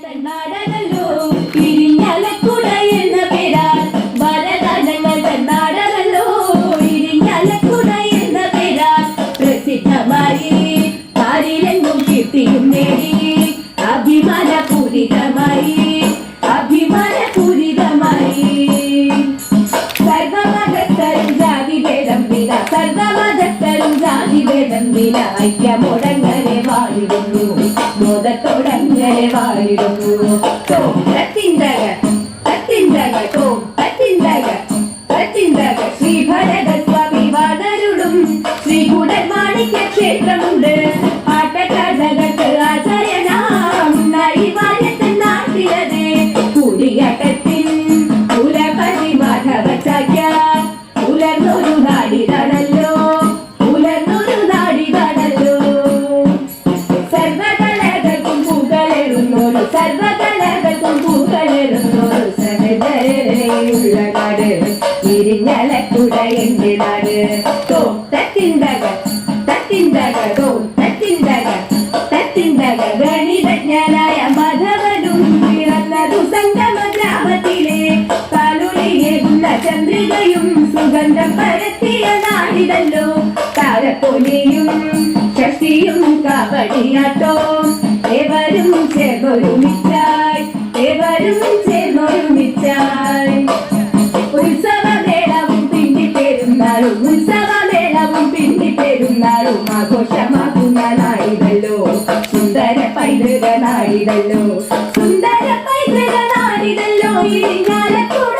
തന്നാടകല്ലോ ഇരിഞ്ഞാലക്കുട എന്ന പേരാൽ വരദാനങ്ങൾ തന്നാടകല്ലോ ഇരിഞ്ഞാലക്കുട എന്ന പേരാൽ പ്രസിദ്ധമായി പാരിലെങ്ങും കീർത്തിയും നേടി അഭിമാനപൂരിതമായി സർവമതസ്ഥരും ജാതിഭേദം വില സർവമതസ്ഥരും ജാതിഭേദം വില ഐക്യമോടങ്ങനെ വാഴിടുന്നു മോദത്തോടങ്ങനെ വാഴിടുന്നു ശ്രീ ഭരതസ്വാമി വാദരുളും ശ്രീ കുടൽമാണിക്യ ക്ഷേത്രമുണ്ട് ആട്ടക്കഥകൾക്ക് ആചാര്യനാം നൈവാര്യത്തിൽ നാട്ടിലത് കൂടിയാട്ടത്തിൻ കുലപതി മാധവ ചാക്യ ഉലർന്നൊരു നാടിതാണല്ലോ സർവകലകൾക്കും പൂക്കളെറുന്നോരു സഹജരയുള്ള നാട് ഇരിഞ്ഞാലക്കുട എന്റെ നാട് ഗണിതജ്ഞനായ മാധവനും പിറന്നതു സംഗമ ഗ്രാമത്തിലെ കാലുലിയേകുന്ന ചന്ദ്രികയും സുഗന്ധം പരത്തിയ നാടിതല്ലോ താരപ്പൊലിയും ശശിയും കാവടിയാട്ടോ ഏവരും ചേർന്നൊരുമിച്ചായി ഉത്സവമേളവും പിന്നിപ്പെരുന്നാളും ആഘോഷമാക്കുന്ന നാടിതല്ലോ സുന്ദര പൈതൃക നാടിതല്ലോ ഇരിഞ്ഞാലക്കുട